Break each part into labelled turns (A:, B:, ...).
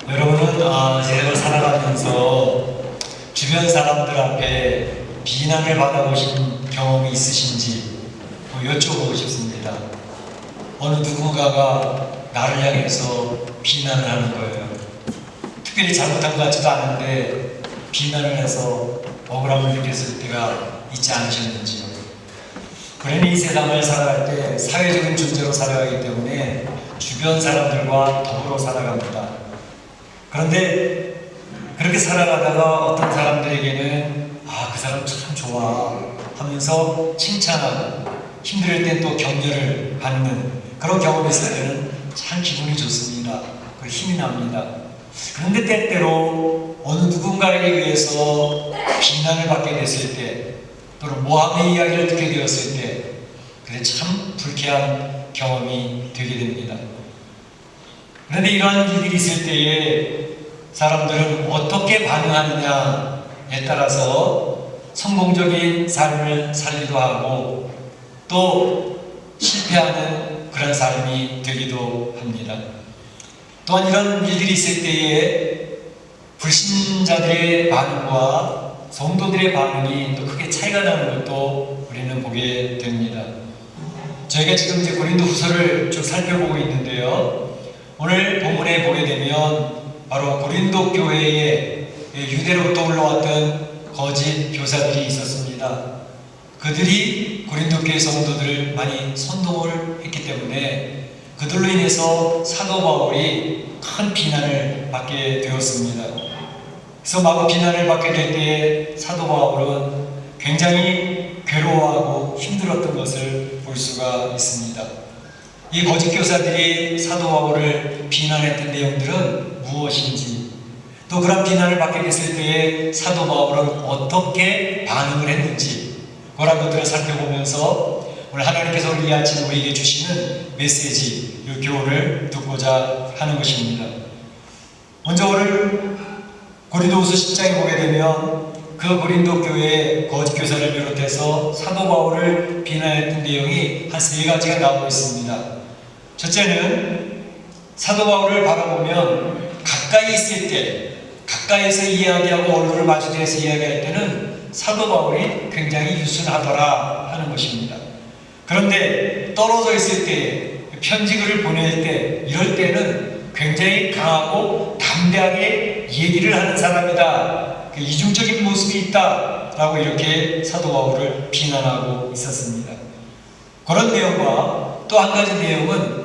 A: 여러분은 세상을 살아가면서 주변 사람들 앞에 비난을 받아보신 경험이 있으신지 여쭤보고 싶습니다. 어느 누군가가 나를 향해서 비난을 하는 거예요. 특별히 잘못한 것 같지도 않은데 비난을 해서 억울함을 느꼈을 때가 있지 않으셨는지요. 우리는 이 세상을 살아갈 때 사회적인 존재로 살아가기 때문에 주변 사람들과 더불어 살아갑니다. 그런데 그렇게 살아가다가 어떤 사람들에게는 그 사람 참 좋아 하면서 칭찬하고 힘들 땐 또 격려를 받는 그런 경험이 있을 때는 참 기분이 좋습니다. 그 힘이 납니다. 그런데 때때로 어느 누군가에 의해서 비난을 받게 됐을 때 또는 모함의 이야기를 듣게 되었을 때 그래 참 불쾌한 경험이 되게 됩니다. 그런데 이러한 일들이 있을 때에 사람들은 어떻게 반응하느냐에 따라서 성공적인 삶을 살기도 하고 또 실패하는 그런 삶이 되기도 합니다. 또한 이런 일들이 있을 때에 불신자들의 반응과 성도들의 반응이 또 크게 차이가 나는 것도 우리는 보게 됩니다. 저희가 지금 이제 고린도 후서를 쭉 살펴보고 있는데요. 오늘 본문에 보게 되면 바로 고린도 교회에 유대로부터 올라왔던 거짓 교사들이 있었습니다. 그들이 고린도 교회 성도들을 많이 선동을 했기 때문에 그들로 인해서 사도 바울이 큰 비난을 받게 되었습니다. 그래서 마구 비난을 받게 될 때에 사도 바울은 굉장히 괴로워하고 힘들었던 것을 볼 수가 있습니다. 이 거짓 교사들이 사도 바울을 비난했던 내용들은 무엇인지, 또 그런 비난을 받게 됐을 때에 사도 바울은 어떻게 반응을 했는지 그런 것들을 살펴보면서 오늘 하나님께서 우리 아침 우리에게 주시는 메시지, 이 교훈을 듣고자 하는 것입니다. 먼저 오늘 고린도후서 10장에 보게 되면 그 고린도 교회의 거짓 교사를 비롯해서 사도 바울을 비난했던 내용이 한 세 가지가 나오고 있습니다. 첫째는 사도 바울을 바라보면 가까이 있을 때, 가까이서 이야기하고 얼굴을 마주대서 이야기할 때는 사도 바울이 굉장히 유순하더라 하는 것입니다. 그런데 떨어져 있을 때, 편지글을 보낼 때, 이럴 때는 굉장히 강하고 담대하게 얘기를 하는 사람이다. 이중적인 모습이 있다 라고 이렇게 사도 바울을 비난하고 있었습니다. 그런 내용과 또 한 가지 내용은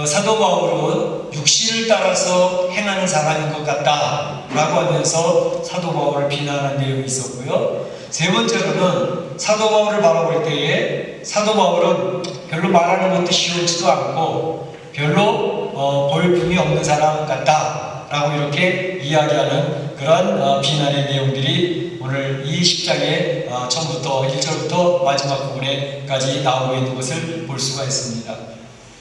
A: 사도 바울은 육신을 따라서 행하는 사람인 것 같다 라고 하면서 사도 바울을 비난한 내용이 있었고요. 세 번째로는 사도 바울을 바라볼 때에 사도 바울은 별로 말하는 것도 쉬울지도 않고 별로 볼품이 없는 사람 같다 라고 이렇게 이야기하는 그런 비난의 내용들이 오늘 이 10장의 처음부터 1절부터 마지막 부분에까지 나오고 있는 것을 볼 수가 있습니다.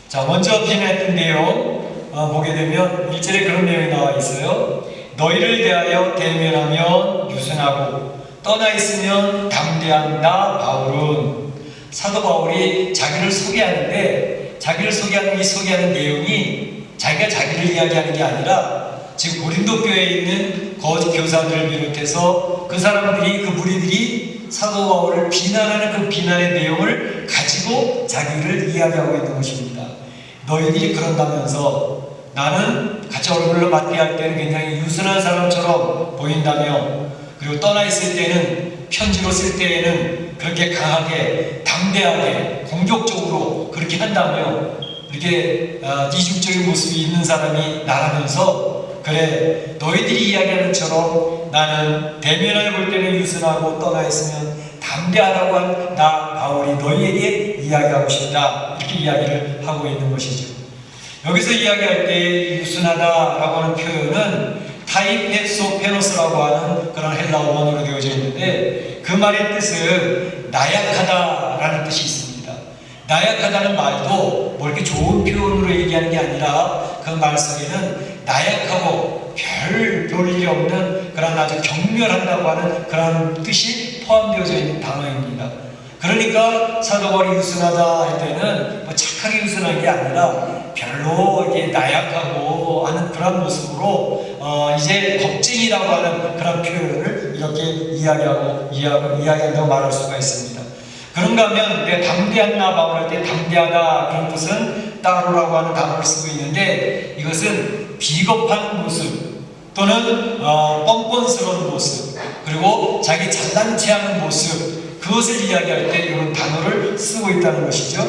A: 자, 먼저 비난했던 내용 보게 되면 1절에 그런 내용이 나와 있어요. 너희를 대하여 대면하면 유순하고 떠나 있으면 담대한 나 바울은. 사도 바울이 자기를 소개하는데 자기를 소개하는 이 소개하는 내용이 자기가 자기를 이야기하는 게 아니라 지금 고린도 교회에 있는 거짓 교사들을 비롯해서 그 사람들이, 그 무리들이 사도 바울을 비난하는 그 비난의 내용을 가지고 자기를 이야기하고 있는 것입니다. 너희들이 그런다면서 나는 같이 얼굴로 맞대할 때는 굉장히 유순한 사람처럼 보인다며, 그리고 떠나 있을 때는, 편지로 쓸 때에는 그렇게 강하게 담대하게 공격적으로 그렇게 한다며, 이렇게 이중적인 모습이 있는 사람이 나라면서 그래 너희들이 이야기하는 것처럼 나는 대면을 볼 때는 유순하고 떠나 있으면 담대하다고 한 나 바울이 너희에게 이야기하고 싶다, 이렇게 이야기를 하고 있는 것이죠. 여기서 이야기할 때 유순하다라고 하는 표현은 타이페소페노스라고 하는 그런 헬라어 원어로 되어져 있는데 그 말의 뜻은 나약하다라는 뜻이 있습니다. 나약하다는 말도 뭐 이렇게 좋은 표현으로 얘기하는 게 아니라 그 말 속에는 나약하고 별 볼 일이 없는 그런 아주 경멸한다고 하는 그런 뜻이 포함되어져 있는 단어입니다. 그러니까 사도 바울이 유순하다 할 때는 뭐 착하게 유순한 게 아니라 별로 이게 나약하고 하는 그런 모습으로 이제 겁쟁이라고 하는 그런 표현을 이렇게 이야기한다고 말할 수가 있습니다. 그런가 하면 우리가 담대한 바울 할 때 담대하다 그런 뜻은 따로라고 하는 단어를 쓰고 있는데, 이것은 비겁한 모습 또는 뻔뻔스러운 모습, 그리고 자기 잘난 체하는 모습, 그것을 이야기할 때 이런 단어를 쓰고 있다는 것이죠.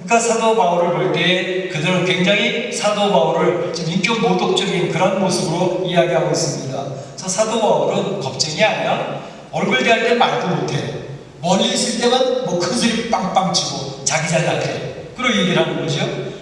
A: 그러니까 사도 바울을 볼 때 그들은 굉장히 사도 바울을 좀 인격 모독적인 그런 모습으로 이야기하고 있습니다. 그래서 사도 바울은 겁쟁이 아니야? 얼굴 대할 때 말도 못해. 멀리 있을 때만 뭐 큰 소리 빵빵 치고 자기 잘났대. 그런 얘기를 하는 거죠.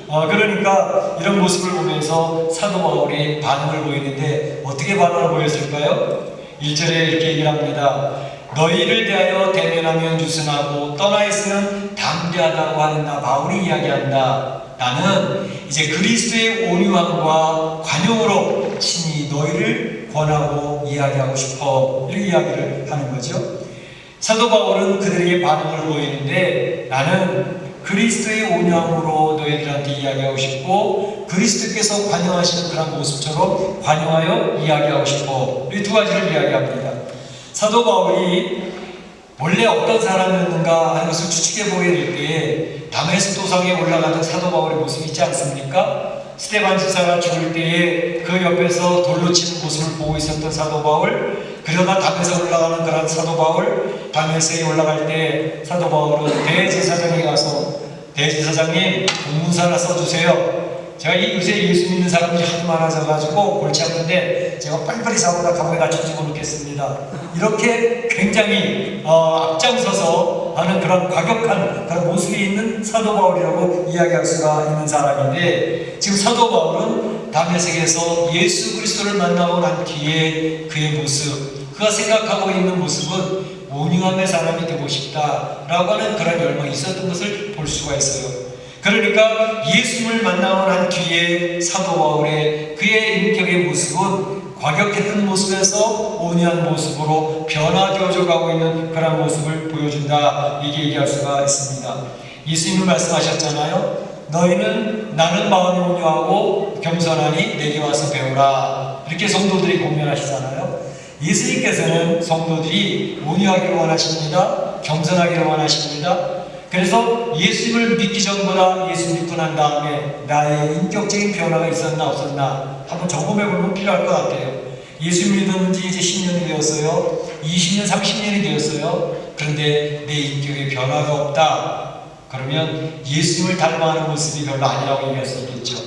A: 그러니까 이런 모습을 보면서 사도 바울이 반응을 보이는데 어떻게 반응을 보였을까요? 1절에 이렇게 얘기를 합니다. 너희를 대하여 대면하면 유순하고 떠나 있으면 담대하다고 하는 나 바울이 이야기한다. 나는 이제 그리스도의 온유함과 관용으로 친히 너희를 권하고 이야기하고 싶어. 이렇게 이야기를 하는 거죠. 사도 바울은 그들에게 반응을 보이는데, 나는 그리스도의 온유함으로 너희들한테 이야기하고 싶고 그리스도께서 관용하시는 그런 모습처럼 관용하여 이야기하고 싶어. 이 두 가지를 이야기합니다. 사도 바울이 원래 어떤 사람이었는가 하는 것을 추측해 보게 될 때에 다메섹 도상에 올라가던 사도 바울의 모습이 있지 않습니까? 스데반 지사가 죽을 때에 그 옆에서 돌로 치는 모습을 보고 있었던 사도 바울, 그러다 다메섹에 올라가는 그런 사도 바울, 다메섹에 올라갈 때 사도 바울은 대제사장에 가서 대제사장님 공문서 하나 써주세요. 제가 요새 예수 믿는 사람들이 하도 많아져가지고 골치 아픈데 제가 빨리빨리 사고다 감옥에다 쳐주고 놓겠습니다. 이렇게 굉장히 앞장서서 하는 그런 과격한 그런 모습이 있는 사도 바울이라고 이야기할 수가 있는 사람인데, 지금 사도 바울은 다메섹에서 예수 그리스도를 만나고 난 뒤에 그의 모습, 그가 생각하고 있는 모습은 온유함의 사람이 되고 싶다라고 하는 그런 열망이 있었던 것을 볼 수가 있어요. 그러니까 예수를 만나고 난 뒤에 사도 바울의 그의 인격의 모습은 과격했던 모습에서 온유한 모습으로 변화되어져 가고 있는 그런 모습을 보여준다, 이렇게 얘기할 수가 있습니다. 예수님은 말씀하셨잖아요. 너희는 나는 마음이 온유하고 겸손하니 내게 와서 배우라. 이렇게 성도들이 공면하시잖아요. 예수님께서는 성도들이 온유하기를 원하십니다. 겸손하기를 원하십니다. 그래서 예수님을 믿기 전보다 예수 믿고 난 다음에 나의 인격적인 변화가 있었나 없었나 한번 점검해보면 필요할 것 같아요. 예수 믿은 지 이제 10년이 되었어요. 20년, 30년이 되었어요. 그런데 내 인격에 변화가 없다. 그러면 예수님을 닮아가는 모습이 별로 아니라고 얘기할 수 있겠죠.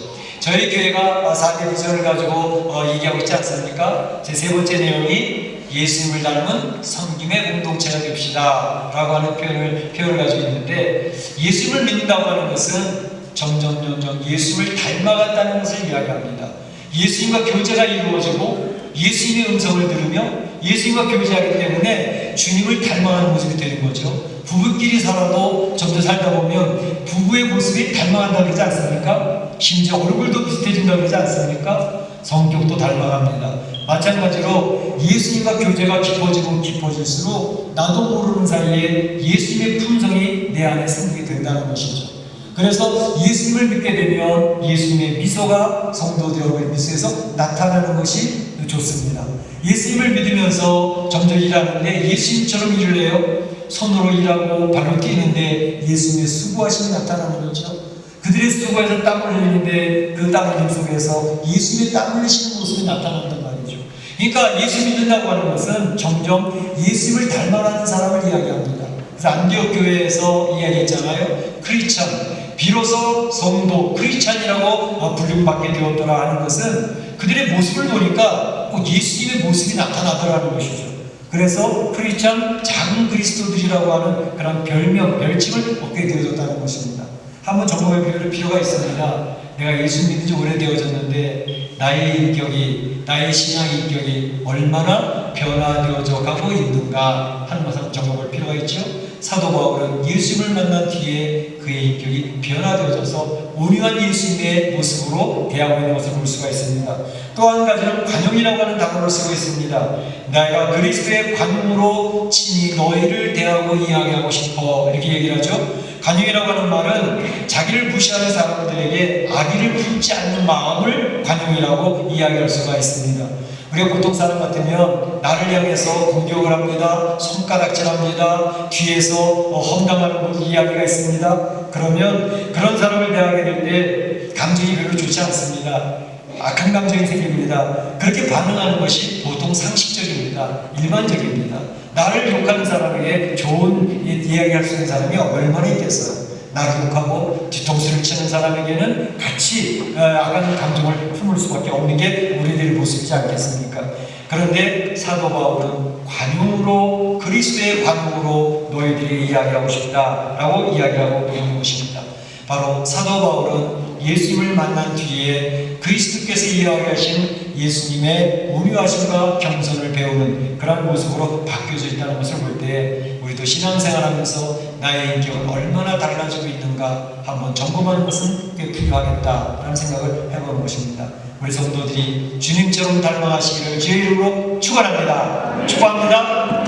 A: 저희 교회가 4대 비전을 가지고 얘기하고 있지 않습니까? 제 세 번째 내용이 예수님을 닮은 섬김의 공동체가 됩시다 라고 하는 표현을 가지고 있는데, 예수님을 믿는다고 하는 것은 점점 예수님을 닮아간다는 것을 이야기합니다. 예수님과 교제가 이루어지고 예수님의 음성을 들으며 예수님과 교제하기 때문에 주님을 닮아가는 모습이 되는 거죠. 부부끼리 살아도 점점 살다 보면 부부의 모습이 닮아간다고 그러지 않습니까? 심지어 얼굴도 비슷해진다고 그러지 않습니까? 성격도 닮아갑니다. 마찬가지로 예수님과 교제가 깊어지고 깊어질수록 나도 모르는 사이에 예수님의 품성이 내 안에 생기게 된다는 것이죠. 그래서 예수님을 믿게 되면 예수님의 미소가 성도 여러분의 미소에서 나타나는 것이 좋습니다. 예수님을 믿으면서 점점 일하는데 예수님처럼 일을 해요. 손으로 일하고 발로 뛰는데 예수님의 수고하심이 나타나는 거죠. 그들의 수고에서 땀을 흘리는데 그 땀 흘림 속에서 예수님의 땀 흘리시는 모습이 나타난단 말이죠. 그러니까 예수 믿는다고 하는 것은 점점 예수님을 닮아가는 사람을 이야기합니다. 그래서 안디옥 교회에서 이야기했잖아요. 크리스찬, 비로소 성도 크리스찬이라고 불림받게 되었더라 하는 것은 그들의 모습을 보니까 꼭 예수님의 모습이 나타나더라는 것이죠. 그래서 크리스찬 작은 그리스도들이라고 하는 그런 별명, 별칭을 얻게 되어졌다는 것입니다. 한번 점검해 볼 필요가 있습니다. 내가 예수 믿은 지 오래되어졌는데 나의 인격이, 나의 신앙 인격이 얼마나 변화되어져 가고 있는가 하는 것을 점검할 필요가 있죠. 사도 바울은 예수님을 만난 뒤에 그의 인격이 변화되어져서 온유한 예수님의 모습으로 대하고 있는 것을 볼 수가 있습니다. 또 한 가지는 관용이라고 하는 단어를 쓰고 있습니다. 내가 그리스도의 관용으로 친히 너희를 대하고 이야기하고 싶어, 이렇게 얘기를 하죠. 관용이라고 하는 말은 자기를 무시하는 사람들에게 악의를 품지 않는 마음을 관용이라고 이야기할 수가 있습니다. 우리가 보통 사람 같으면 나를 향해서 공격을 합니다. 손가락질합니다. 뒤에서 험담하는 이야기가 있습니다. 그러면 그런 사람을 대하게 될 때 감정이 별로 좋지 않습니다. 악한 감정이 생깁니다. 그렇게 반응하는 것이 보통 상식적입니다. 일반적입니다. 나를 욕하는 사람에게 좋은 이야기할 수 있는 사람이 얼마나 있겠어요. 나를 욕하고 뒤통수를 치는 사람에게는 같이 악한 감정을 품을 수밖에 없는 게 우리들의 모습이지 않겠습니까? 그런데 사도 바울은 관용으로, 그리스도의 관용으로 너희들이 이야기하고 싶다라고 이야기하고 있는 것입니다. 바로 사도 바울은 예수님을 만난 뒤에 그리스도께서 이야기하신 예수님의 온유하심과 겸손을 배우는 그런 모습으로 바뀌어져 있다는 것을 볼 때 우리도 신앙생활하면서 나의 인격은 얼마나 달라지고 있는가 한번 점검하는 것은 꽤 필요하겠다라는 생각을 해보는 것입니다. 우리 성도들이 주님처럼 닮아가시기를 주의 이름으로 축원합니다. 축복합니다.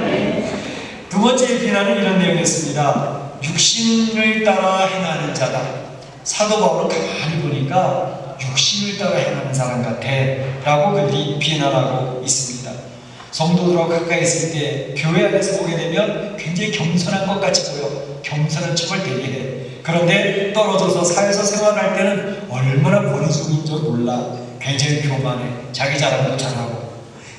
A: 두 번째 비난은 이런 내용이었습니다. 육신을 따라 행하는 자다. 사도 바울은 가만히 보니까 육신을 따라 행하는 사람 같아 라고 그들이 비난하고 있습니다. 성도들하고 가까이 있을 때 교회 안에서 보게 되면 굉장히 겸손한 것 같이 보여. 겸손한 척을 되게 해. 그런데 떨어져서 사회에서 생활할 때는 얼마나 권위적인 줄 몰라. 굉장히 교만해. 자기 자랑도 잘하고.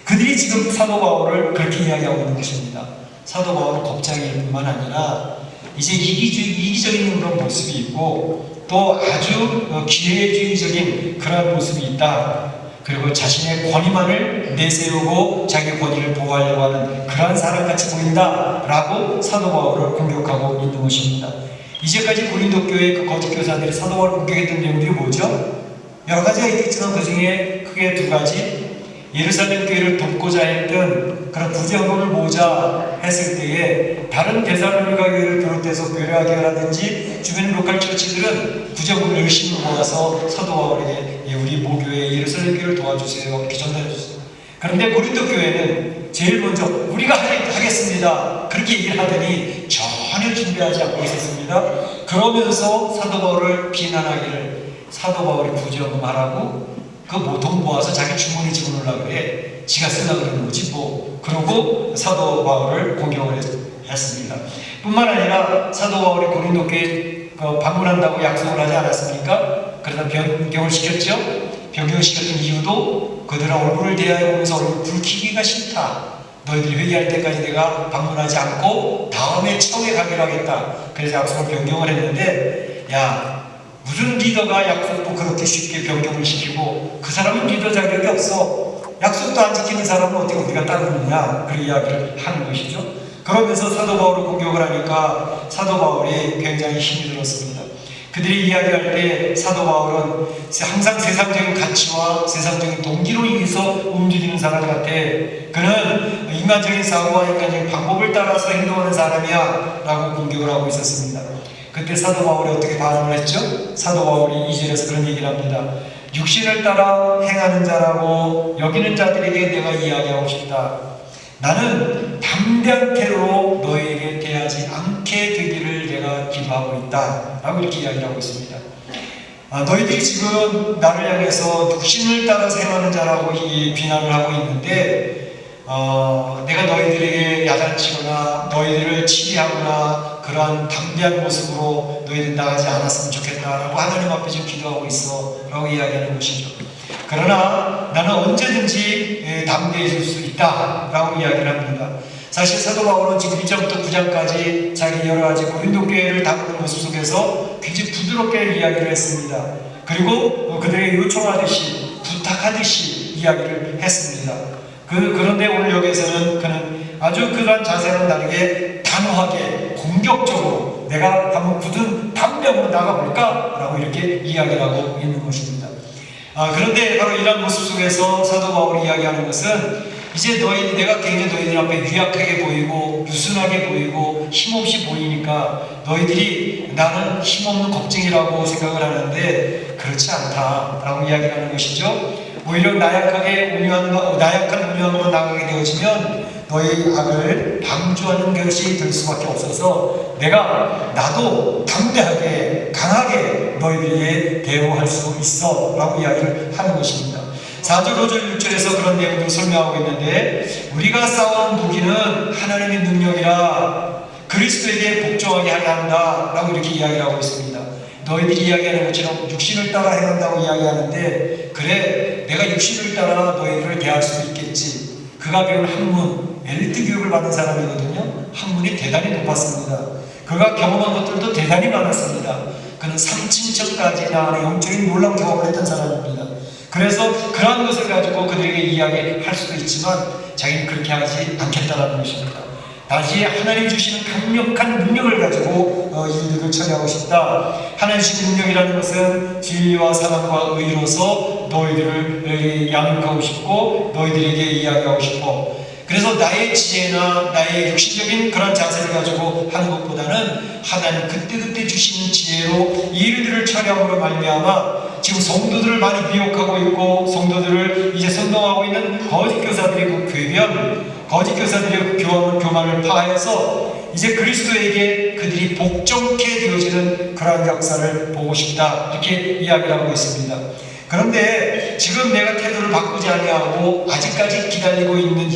A: 그들이 지금 사도 바울을 그렇게 이야기하고 있는 것입니다. 사도 바울은 겁쟁이일 뿐만 아니라 이제 이기적인 그런 모습이 있고 또 아주 기회주의적인 그런 모습이 있다. 그리고 자신의 권위만을 내세우고 자기 권위를 보호하려고 하는 그러한 사람같이 보인다라고 사도 바울을 공격하고 있는 것입니다. 이제까지 고린도 교회 그 거짓 교사들이 사도 바울을 공격했던 내용들이 뭐죠? 여러 가지가 있겠지만 그 중에 크게 두 가지. 예루살렘 교회를 돕고자 했던 그런 부정금을 모으자 했을 때에 다른 데살로니가 교회를 비롯해서 베레아 교회라든지 주변 로컬 처치들은 부정금을 열심히 모아서 사도 바울에게 우리 모교회 예루살렘 교회를 도와주세요 이렇게 전달해 줬어요. 그런데 고린도 교회는 제일 먼저 우리가 하겠습니다 그렇게 얘기를 하더니 전혀 준비하지 않고 있었습니다. 그러면서 사도 바울을 비난하기를 사도 바울이 부정금 하라고 그 돈 모아서 자기 주머니 집어넣으려고 그래. 지가 쓰려고 그러는 거지 뭐. 그러고 사도 바울을 공격을 했습니다. 뿐만 아니라 사도 바울이 고린도 교회 방문한다고 약속을 하지 않았습니까? 그러다 변경을 시켰죠. 변경시켰던 이유도 그들은 얼굴을 대하여보면서 얼굴 붉히기가 싫다. 너희들이 회개할 때까지 내가 방문하지 않고 다음에 처음에 가기로 하겠다. 그래서 약속을 변경을 했는데 야 무슨 리더가 약속도 그렇게 쉽게 변경을 시키고 그 사람은 리더 자격이 없어. 약속도 안 지키는 사람은 어떻게 우리가 따르느냐. 그 이야기를 하는 것이죠. 그러면서 사도 바울을 공격을 하니까 사도 바울이 굉장히 힘이 들었습니다. 그들이 이야기할 때 사도 바울은 항상 세상적인 가치와 세상적인 동기로 인해서 움직이는 사람 같아. 그는 인간적인 사고와 인간적인 방법을 따라서 행동하는 사람이야 라고 공격을 하고 있었습니다. 그때 사도 바울이 어떻게 반응을 했죠? 사도 바울이 2절에서 그런 얘기를 합니다. 육신을 따라 행하는 자라고 여기는 자들에게 내가 이야기하고 싶다. 나는 담대한 태도로 너에게 대하지 않게 되기를 내가 기도하고 있다 라고 이렇게 이야기를 하고 있습니다. 너희들이 지금 나를 향해서 육신을 따라서 행하는 자라고 비난을 하고 있는데 내가 너희들에게 야단치거나 너희들을 치리하거나 그러한 담대한 모습으로 너희들 나가지 않았으면 좋겠다라고 하나님 앞에 지금 기도하고 있어 라고 이야기하는 것이죠. 그러나 나는 언제든지 담대해질 수 있다 라고 이야기를 합니다. 사실 사도 바울은 지금 1장부터 9장까지 자기 여러 가지 고린도 교회를 다루는 모습 속에서 굉장히 부드럽게 이야기를 했습니다. 그리고 그들에게 요청하듯이 부탁하듯이 이야기를 했습니다. 그런데 오늘 여기에서는 그는 아주 그러한 자세는 다르게 단호하게 공격적으로 내가 한번 굳은 담대함으로 나가볼까? 라고 이렇게 이야기를 하고 있는 것입니다. 그런데 바로 이런 모습 속에서 사도 바울이 이야기하는 것은 이제 내가 굉장히 너희들 앞에 유약하게 보이고 유순하게 보이고 힘없이 보이니까 너희들이 나는 힘없는 겁쟁이라고 생각을 하는데 그렇지 않다라고 이야기하는 것이죠. 오히려 나약한 운명으로 나가게 되어지면 너희 악을 방조하는 것이 될 수밖에 없어서 나도 담대하게 강하게 너희들에게 대우할 수 있어 라고 이야기를 하는 것입니다. 4절, 5절, 6절에서 그런 내용을 설명하고 있는데 우리가 싸우는 무기는 하나님의 능력이라 그리스도에게 복종하게 하려 한다 라고 이렇게 이야기를 하고 있습니다. 너희들이 이야기하는 것처럼 육신을 따라 행한다고 이야기하는데 그래 내가 육신을 따라 너희를 대할 수도 있겠지. 그가 배운 학문, 엘리트 교육을 받은 사람이거든요. 학문이 대단히 높았습니다. 그가 경험한 것들도 대단히 많았습니다. 그는 3층까지 나아가는 영적인 놀라운 경험을 했던 사람입니다. 그래서 그러한 것을 가지고 그들에게 이야기할 수도 있지만 자기는 그렇게 하지 않겠다라는 것입니다. 다시 하나님 주시는 강력한 능력을 가지고 일들을 처리하고 싶다. 하나님 주신 능력이라는 것은 진리와 사랑과 의로서 너희들을 양육하고 싶고 너희들에게 이야기하고 싶어. 그래서 나의 지혜나 나의 육신적인 그런 자세를 가지고 하는 것보다는 하나님 그때그때 주시는 지혜로 이 일들을 처리함으로 말미암아 지금 성도들을 많이 미혹하고 있고 성도들을 이제 선동하고 있는 거짓 교사들의 그 궤변, 거짓 교사들의 교만을 파해서 이제 그리스도에게 그들이 복종케 되어지는 그러한 역사를 보고 싶다 이렇게 이야기를 하고 있습니다. 그런데 지금 내가 태도를 바꾸지 아니하고 아직까지 기다리고 있는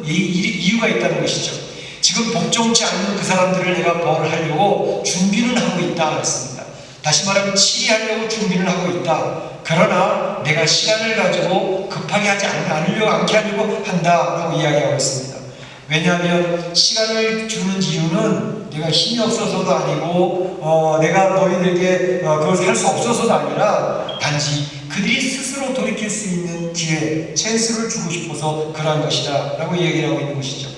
A: 이유가 있다는 것이죠. 지금 복종치 않는 그 사람들을 내가 벌을 하려고 준비는 하고 있다 그랬습니다. 다시 말하면 치리하려고 준비를 하고 있다. 그러나 내가 시간을 가지고 급하게 하지 않게 하려고 한다라고 이야기하고 있습니다. 왜냐하면 시간을 주는 이유는 내가 힘이 없어서도 아니고 내가 너희들에게 그걸 할 수 없어서도 아니라 단지 그들이 스스로 돌이킬 수 있는 기회, 찬스를 주고 싶어서 그러한 것이다 라고 얘기를 하고 있는 것이죠.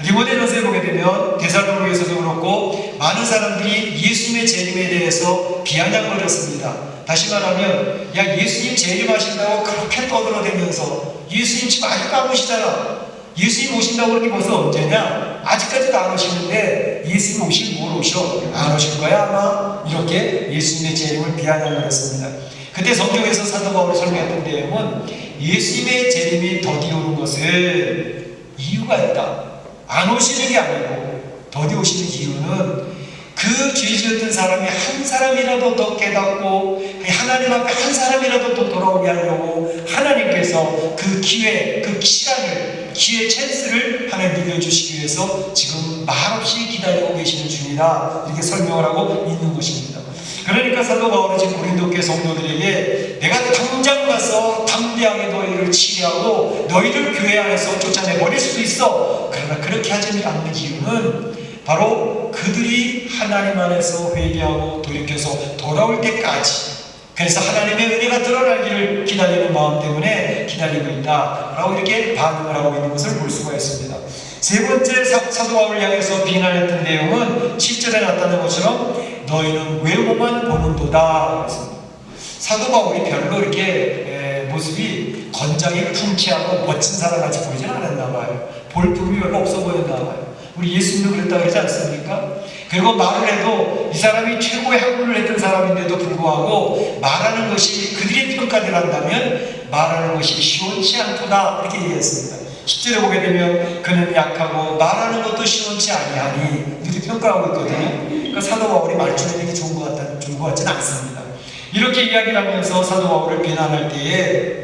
A: 디모데전서에 보게 되면 데살로니가에서도 그렇고 많은 사람들이 예수님의 재림에 대해서 비아냥거렸습니다. 다시 말하면 야 예수님 재림하신다고 그렇게 떠들어대면서 예수님 지금 아직도 안 오시잖아. 예수님 오신다고 그러니 벌써 언제냐? 아직까지도 안 오시는데 예수님 오실 뭘 오셔? 안 오실 거야 아마? 이렇게 예수님의 재림을 비아냥거렸습니다. 그때 성경에서 사도 바울이 설명했던 내용은 예수님의 재림이 더디 오는 것은 이유가 있다. 안 오시는 게 아니고 더디 오시는 이유는 그 죄 지었던 사람이 한 사람이라도 더 깨닫고 하나님 앞에 한 사람이라도 더 돌아오게 하려고 하나님께서 그 기회, 그 시간을, 기회 찬스를 하나님 누려주시기 위해서 지금 말없이 기다리고 계시는 중이다 이렇게 설명을 하고 있는 것입니다. 그러니까 사도 바울은 지금 고린도 교회 성도들에게 내가 당장 가서 담대하게 너희를 치리하고 너희를 교회 안에서 쫓아내버릴 수도 있어. 그러나 그렇게 하지 않는 이유는 바로 그들이 하나님 안에서 회개하고 돌이켜서 돌아올 때까지 그래서 하나님의 은혜가 드러나기를 기다리는 마음 때문에 기다리고 있다 라고 이렇게 반응을 하고 있는 것을 볼 수가 있습니다. 세 번째 사도 바울을 향해서 비난했던 내용은 7절에 나타난 것처럼 너희는 외모만 보는도다. 사도 바울이 별로 이렇게 모습이 건장이 풍치하고 멋진 사람같이 보이진 않았나 봐요. 볼품이 별로 없어 보였나 봐요. 우리 예수님도 그랬다 그러지 않습니까? 그리고 말을 해도 이 사람이 최고의 학문을 했던 사람인데도 불구하고 말하는 것이 그들의 평가를 한다면 말하는 것이 시원치 않도다 이렇게 얘기했습니다. 10절에 보게 되면 그는 약하고 말하는 것도 시원치 아니하니 이렇게 평가하고 있거든요. 그러니까 사도 바울이 말주는 게 좋은 것 같지는 않습니다. 이렇게 이야기를 하면서 사도 바울을 비난할 때에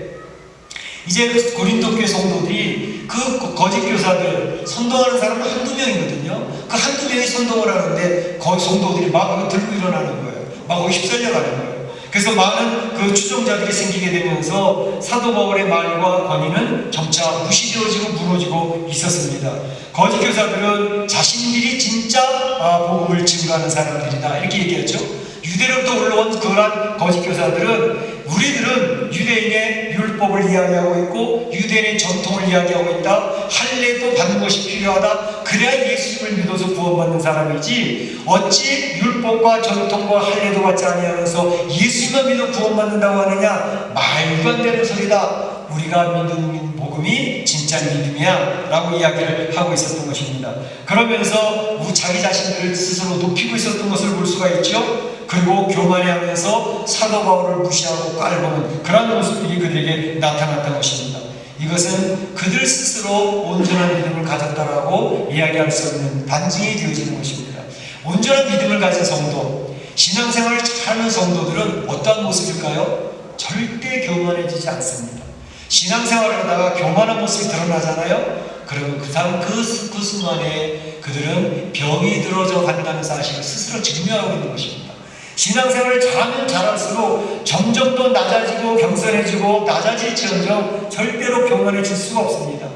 A: 이제 고린도 교회 성도들이 그 거짓 교사들 선동하는 사람은 한두 명이거든요. 그 한두 명이 선동을 하는데 거의 성도들이 막 들고 일어나는 거예요. 막 휩쓸려가는 거예요. 그래서 많은 그 추종자들이 생기게 되면서 사도 바울의 말과 권위는 점차 무시되어지고 무너지고 있었습니다. 거짓 교사들은 자신들이 진짜 복음을 증거하는 사람들이다 이렇게 얘기했죠. 유대로부터 올라온 그러한 거짓 교사들은 우리들은 유대인의 율법을 이야기하고 있고 유대인의 전통을 이야기하고 있다. 할례도 받는 것이 필요하다. 그래야 예수님을 믿어서 구원받는 사람이지, 어찌 율법과 전통과 할례도 받지 아니하면서 예수님만 믿어 구원받는다고 하느냐? 말도 안 되는 소리다. 우리가 믿는 복음이 진짜 믿음이야 라고 이야기를 하고 있었던 것입니다. 그러면서 자기 자신들을 스스로 높이고 있었던 것을 볼 수가 있죠. 그리고 교만해하면서 사도 바울을 무시하고 깔보는 그런 모습들이 그들에게 나타났던 것입니다. 이것은 그들 스스로 온전한 믿음을 가졌다라고 이야기할 수 없는 반증이 되어지는 것입니다. 온전한 믿음을 가진 성도, 신앙생활을 잘하는 성도들은 어떠한 모습일까요? 절대 교만해지지 않습니다. 신앙생활을 하다가 교만한 모습이 드러나잖아요. 그러면 그 순간에 그들은 병이 들어져 간다는 사실을 스스로 증명하고 있는 것입니다. 신앙생활을 잘하면 잘할수록 점점 더 낮아지고 겸손해지고 낮아질지언정 절대로 교만해질 수가 없습니다.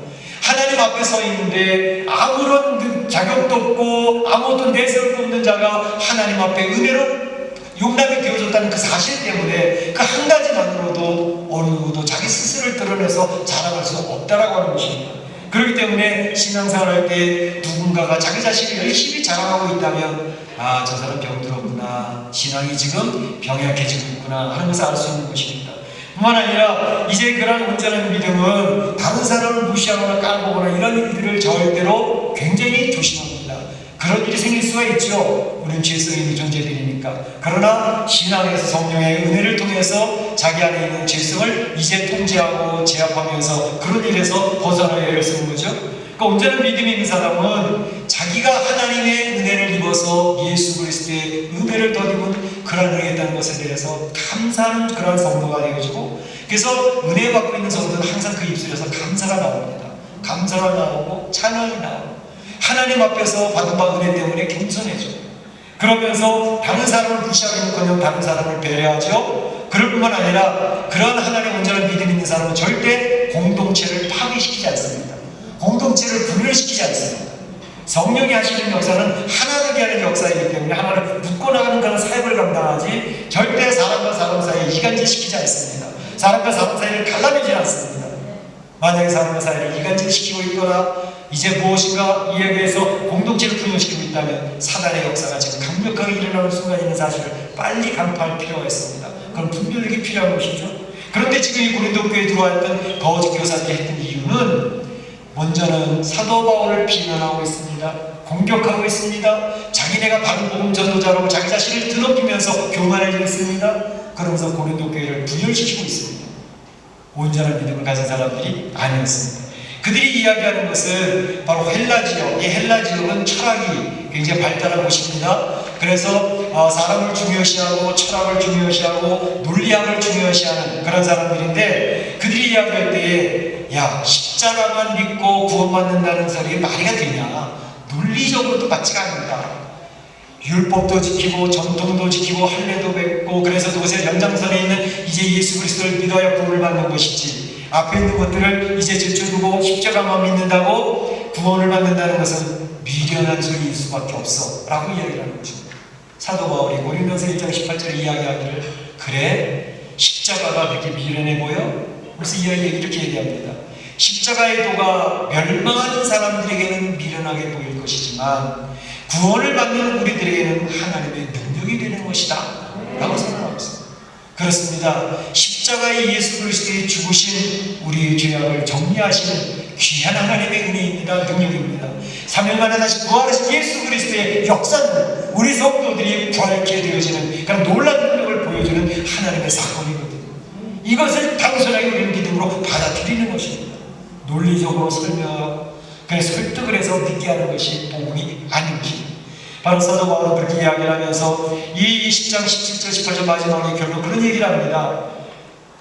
A: 하나님 앞에 서 있는데 아무런 자격도 없고 아무것도 내세울 수 없는 자가 하나님 앞에 은혜로 용납이 되어졌다는 그 사실 때문에 그 한 가지만으로도 어느 누구도 자기 스스로를 드러내서 자랑할 수 없다라고 하는 것입니다. 그렇기 때문에 신앙생활할 때 누군가가 자기 자신을 열심히 자랑하고 있다면 저 사람 병들었구나, 신앙이 지금 병약해지고 있구나 하는 것을 알 수 있는 것입니다. 뿐만 아니라 이제 그런 온전한 믿음은 다른 사람을 무시하거나 깔보거나 이런 일들을 절대로 굉장히 조심합니다. 그런 일이 생길 수가 있죠. 우리는 죄성이 있는 존재들이니까. 그러나 신앙에서 성령의 은혜를 통해서 자기 안에 있는 죄성을 이제 통제하고 제압하면서 그런 일에서 벗어나야 할 쓰는 거죠. 그러니까 온전한 믿음이 있는 사람은 자기가 하나님의 은혜를 입어서 예수 그리스도의 은혜를 덧입은 그런 은혜가 있다는 것에 대해서 감사하는 그런 성도가 되어지고, 그래서 은혜 받고 있는 성도는 항상 그 입술에서 감사가 나옵니다. 감사가 나오고 찬양이 나오고 하나님 앞에서 받은 바 은혜 때문에 겸손해져. 그러면서 다른 사람을 무시하기는커녕 다른 사람을 배려하죠. 그럴 뿐만 아니라 그런 하나님 온전한 믿음 있는 사람은 절대 공동체를 파괴시키지 않습니다. 공동체를 분열시키지 않습니다. 성령이 하시는 역사는 하나 되게 하는 역사이기 때문에 하나를 묶어나가는 그런 사역을 감당하지 절대 사람과 사람 사이에 이간질시키지 않습니다. 사람과 사람 사이를 갈라내지 않습니다. 만약에 사람과 사이를 이간질시키고 있거나 이제 무엇인가 이야기해서 공동체를 분열시키고 있다면 사단의 역사가 지금 강력하게 일어나는 순간이라는 사실을 빨리 간파할 필요가 있습니다. 그럼 분별력이 필요한 것이죠. 그런데 지금 이 고린도 교회에 들어왔던 거짓 교사들이 했던 이유는 먼저는 사도 바울을 비난하고 있습니다. 공격하고 있습니다. 자기네가 바른 복음 전도자라고 자기 자신을 드높이면서 교만해지고 있습니다. 그러면서 고린도 교회를 분열시키고 있습니다. 온전한 믿음을 가진 사람들이 아니었습니다. 그들이 이야기하는 것은 바로 헬라 지역, 이 헬라 지역은 철학이 굉장히 발달한 곳입니다. 그래서 사람을 중요시하고 철학을 중요시하고 논리학을 중요시하는 그런 사람들인데, 그들이 이야기할 때에 십자가만 믿고 구원받는다는 소리 말이가 되냐? 논리적으로도 맞지가 않는다. 율법도 지키고 전통도 지키고 할례도 맺고 그래서 도대체 연장선에 있는 이제 예수 그리스도를 믿어야 구원을 받는 것이지, 앞에 있는 것들을 이제 제쳐두고 십자가만 믿는다고 구원을 받는다는 것은 미련한 소리일 수밖에 없어 라고 이야기를 하는 것입니다. 사도 바울이 고린도서 1장 18절에 이야기하기를, 그래? 십자가가 그렇게 미련해 보여? 그래서 이렇게 얘기합니다. 십자가의 도가 멸망하는 사람들에게는 미련하게 보일 것이지만 구원을 받는 우리들에게는 하나님의 능력이 되는 것이다 라고 생각하고 있습니다. 그렇습니다. 십자가의 예수 그리스도의 죽으신 우리의 죄악을 정리하시는 귀한 하나님의 은혜입니다. 능력입니다. 3일 만에 다시 부활하신 예수 그리스도의 역사는 우리 성도들이 부활케 되어지는 그런 놀라운 능력을 보여주는 하나님의 사건이거든요. 이것을 단순하게 우리는 믿음으로 받아들이는 것입니다. 논리적으로 설명하고 그래서 설득을 해서 믿게 하는 것이 복음이 아닌 것입니다. 바로 사도 바울은 그렇게 이야기를 하면서 이 10장 17절 18절 마지막에 결국 그런 얘기를 합니다.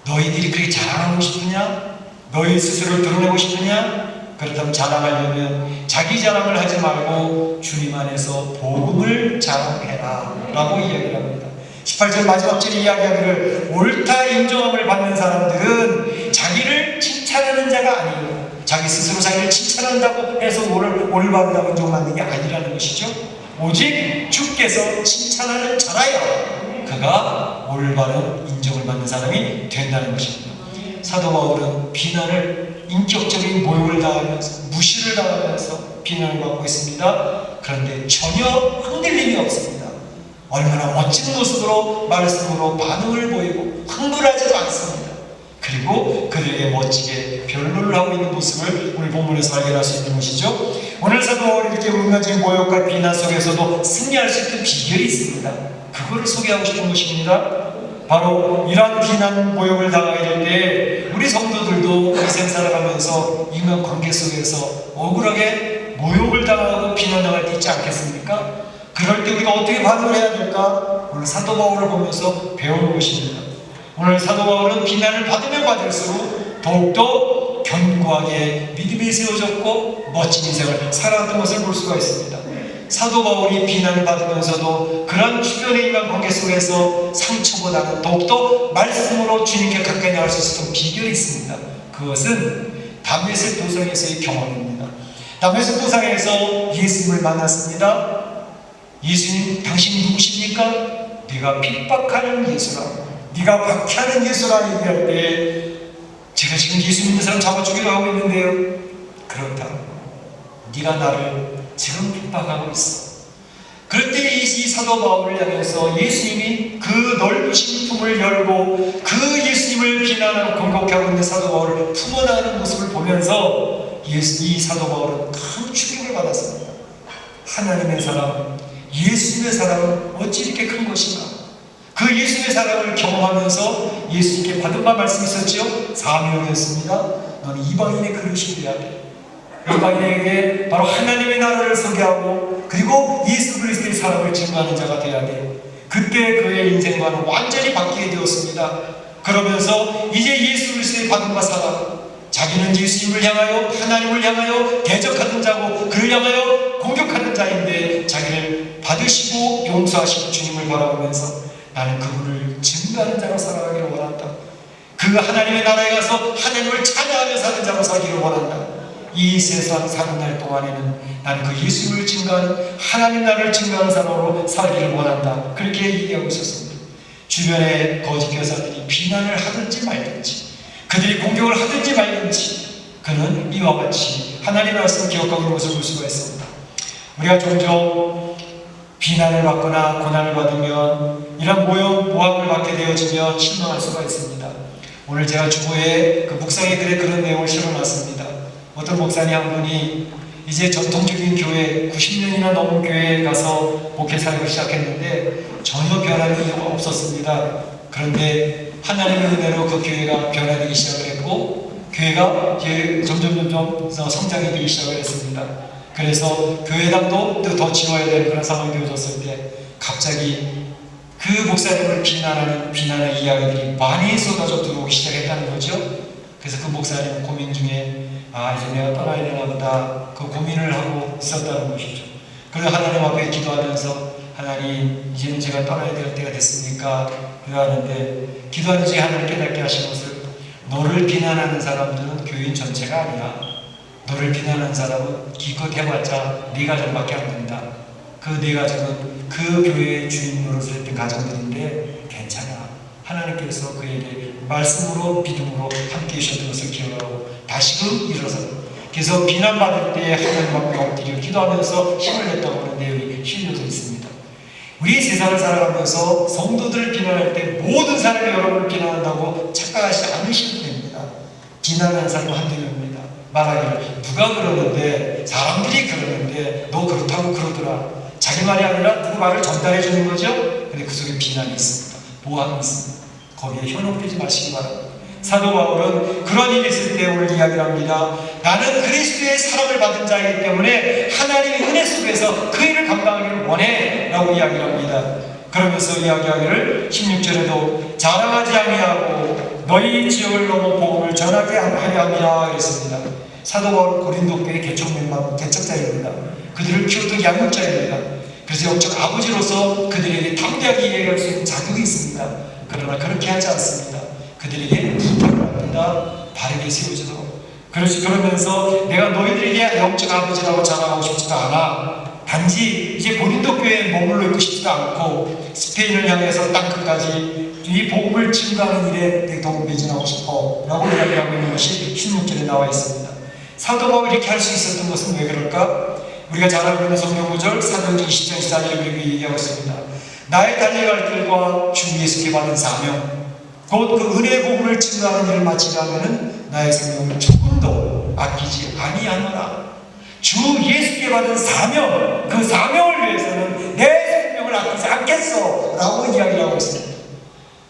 A: 너희들이 그렇게 자랑하고 싶으냐? 너희 스스로를 드러내고 싶으냐? 그렇다면 자랑하려면 자기 자랑을 하지 말고 주님 안에서 복음을 자랑해라 라고 이야기를 합니다. 18절 마지막 절에 이야기하기를, 옳다 인정함을 받는 사람들은 자기를 칭찬하는 자가 아니에요. 자기 스스로 자기를 칭찬한다고 해서 올바르다고 인정받는 게 아니라는 것이죠. 오직 주께서 칭찬하는 자라야 그가 올바른 인정을 받는 사람이 된다는 것입니다. 사도 바울은 비난을, 인격적인 모욕을 당하면서, 무시를 당하면서 비난을 받고 있습니다. 그런데 전혀 흔들림이 없습니다. 얼마나 멋진 모습으로 말씀으로 반응을 보이고 흥분하지도 않습니다. 그리고 그들에게 멋지게 변론을 하고 있는 모습을 오늘 본문에서 발견할 수 있는 것이죠. 오늘 사도 바울이 이렇게 인간적인 모욕과 비난 속에서도 승리할 수 있는 비결이 있습니다. 그거를 소개하고 싶은 것입니다. 바로 이러한 비난, 모욕을 당하게 될 때 우리 성도들도 인생 살아가면서 인간 관계 속에서 억울하게 모욕을 당하고 비난당할 때 있지 않겠습니까? 그럴 때 우리가 어떻게 반응을 해야 될까? 오늘 사도 바울을 보면서 배우는 것입니다. 오늘 사도 바울은 비난을 받으면 받을수록 더욱더 견고하게 믿음이 세워졌고 멋진 인생을 살아왔던 것을 볼 수가 있습니다. 사도 바울이 비난을 받으면서도 그런 주변의 인간 관계 속에서 상처보다는 더욱더 말씀으로 주님께 가까이 나갈 수 있었던 비결이 있습니다. 그것은 다메섹 도상에서의 경험입니다. 다메섹 도상에서 예수님을 만났습니다. 예수님, 당신 누구십니까? 네가 핍박하는 예수라, 네가 박해하는 예수라 얘기할 때 제가 지금 예수 믿는 사람 잡아주기로 하고 있는데요. 그렇다. 네가 나를 지금 핍박하고 있어. 그럴 때 이 사도 바울을 향해서 예수님이 그 넓으신 품을 열고 그 예수님을 비난하고 공격하고 있는 사도 바울을 품어나가는 모습을 보면서 이 사도 바울은 큰 충격을 받았습니다. 하나님의 사랑, 예수님의 사랑은 어찌 이렇게 큰 것인가? 그 예수님의 사랑을 경험하면서 예수님께 받은 바 말씀이 있었죠? 사명이었습니다. 너는 이방인의 그릇이 되어야 돼. 이방인에게 바로 하나님의 나라를 소개하고 그리고 예수 그리스도의 사랑을 증거하는 자가 되어야 돼. 그때 그의 인생과는 완전히 바뀌게 되었습니다. 그러면서 이제 예수 그리스도의 받은 바 사랑, 자기는 예수님을 향하여 하나님을 향하여 대적하는 자고 그를 향하여 공격하는 자인데 자기를 받으시고 용서하시고 주님을 바라보면서 나는 그분을 증거하는 자로 살아가기를 원한다. 그 하나님의 나라에 가서 하나님을 찬양하며 사는 자로 살기를 원한다. 이 세상 사는 날 동안에는 나는 그 예수를 증거하는 하나님 나라를 증거하는 사람으로 살기를 원한다. 그렇게 얘기하고 있었습니다. 주변에 거짓 교사들이 비난을 하든지 말든지 그들이 공격을 하든지 말든지 그는 이와 같이 하나님의 말씀을 기억하고 있는 것을 볼 수가 있습니다. 우리가 종종 비난을 받거나 고난을 받으면 이런 모함을 받게 되어지면 실망할 수가 있습니다. 오늘 제가 주보에 그 묵상의 글에 그런 내용을 실어놨습니다. 어떤 목사님 한 분이 이제 전통적인 교회 90년이나 넘은 교회에 가서 목회 사역을 시작했는데 전혀 변화는 없었습니다. 그런데 하나님의 은혜로 그 교회가 변화되기 시작을 했고 교회가 점점 성장이 되기 시작을 했습니다. 그래서 교회당도 더 지워야 되는 그런 상황이 되어졌을 때 갑자기 그 목사님을 비난하는 이야기들이 많이 쏟아져 들어오기 시작했다는 거죠. 그래서 그 목사님 고민 중에 이제 내가 떠나야 되나 보다 그 고민을 하고 있었다는 것이죠. 그래서 하나님 앞에 기도하면서 하나님 이제는 제가 떠나야 될 때가 됐습니까? 기도하는데 기도하는 중에 하나님 깨닫게 하신 것을 너를 비난하는 사람들은 교인 전체가 아니야. 너를 비난하는 사람은 기껏 해봤자 네 가정밖에 안 된다. 그 네 가정은 그 교회의 주인 노릇을 했던 가정들인데 괜찮아. 하나님께서 그에게 말씀으로 믿음으로 함께 해주셨던 것을 기억하고 다시금 일어서 그래서 비난받을 때 하나님 앞에 엎드려 기도하면서 힘을 냈다고 하는 내용이 실려져 있습니다. 우리 세상을 살아가면서 성도들을 비난할 때 모든 사람이 여러분을 비난한다고 착각하지 않으시면 됩니다. 비난하는 사람은 한두 명입니다. 말하기를 누가 그러는데 사람들이 그러는데 너 그렇다고 그러더라. 자기 말이 아니라 누구 말을 전달해 주는 거죠. 근데 그 속에 비난이 있습니다. 모함이 있습니다. 거기에 현혹되지 마시기 바랍니다. 사도 바울은 그런 일이 있을 때 오늘 이야기를 합니다. 나는 그리스도의 사랑을 받은 자이기 때문에 하나님의 은혜 속에서 그 일을 감당하기를 원해 라고 이야기를 합니다. 그러면서 이야기하기를 16절에도 자랑하지 아니하고 너희 지역을 넘어 복음을 전하게 하려 함이라 그랬습니다. 사도 바울은 고린도 교회 개척자입니다. 그들을 키웠던 양육자입니다. 그래서 영적 아버지로서 그들에게 담대하게 이야기할 수 있는 자격이 있습니다. 그러나 그렇게 하지 않습니다. 그들에게 부탁을 합니다. 바르게 세워주도록. 그러면서 내가 너희들에게 영적 아버지라고 자랑하고 싶지도 않아. 단지 이제 고린도 교회에 머물러 있고 싶지도 않고 스페인을 향해서 땅끝까지 이 복음을 증거하는 일에 내 도움 매진하고 싶어 라고 이야기하고 있는 것이 16절에 나와 있습니다. 사도 바울이 이렇게 할 수 있었던 것은 왜 그럴까? 우리가 잘 알고 있는 성경 구절 사도행전 20장 14절에 이렇게 얘기하고 있습니다. 나의 달려갈 길과 주 예수께 받은 사명 곧 그 은혜의 복음을 증거하는 일을 마치려면은 나의 생명을 조금도 아끼지 아니하노라. 주 예수께 받은 사명, 그 사명을 위해서는 내 생명을 아끼지 않겠어 라고 이야기를 하고 있습니다.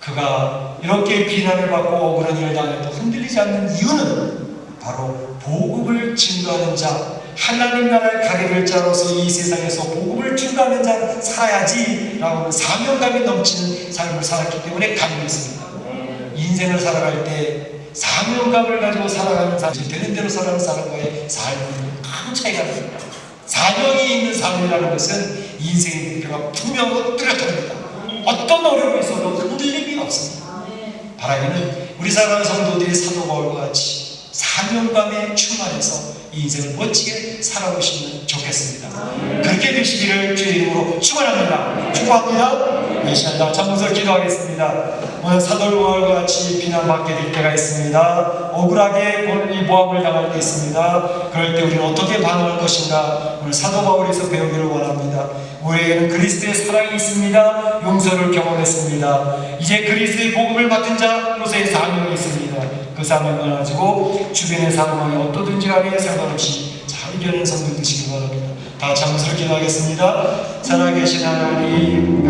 A: 그가 이렇게 비난을 받고 억울한 일을 당해도 흔들리지 않는 이유는 바로 복음을 증거하는 자, 하나님 나라에 가게 될 자로서 이 세상에서 복음을 증거하는 자 살아야지 라고 사명감이 넘치는 삶을 살았기 때문에 가능했습니다. 인생을 살아갈 때 사명감을 가지고 살아가는 사람, 되는 대로 살아가는 사람과의 삶은 큰 차이가 납니다. 사명이 있는 삶이라는 것은 인생의 목표가 분명하고 뚜렷합니다. 어떤 어려움이 있어도 흔들림이 없습니다. 바라기는 우리 사랑하는 성도들이 사도 바울과 같이 사명감에 충만해서 이 인생을 멋지게 살아보시면 좋겠습니다. 그렇게 되시기를 주의 이름으로 축원합니다. 축복합니다. 이 시간 다 참으서 기도하겠습니다. 오늘 사도 바울과 같이 비난받게 될 때가 있습니다. 억울하게 이 모함을 당할 때 있습니다. 그럴 때 우리는 어떻게 반응할 것인가 오늘 사도 바울에서 배우기를 원합니다. 우리에게는 그리스도의 사랑이 있습니다. 용서를 경험했습니다. 이제 그리스도의 복음을 맡은 자로서의 사명이 있습니다. 그 사명을 가지고 주변의 상황이 어떠든지 간에 상관없이 잘 이겨내는 성도 되시기 바랍니다. 다 참으로 기도하겠습니다. 살아계신 하나님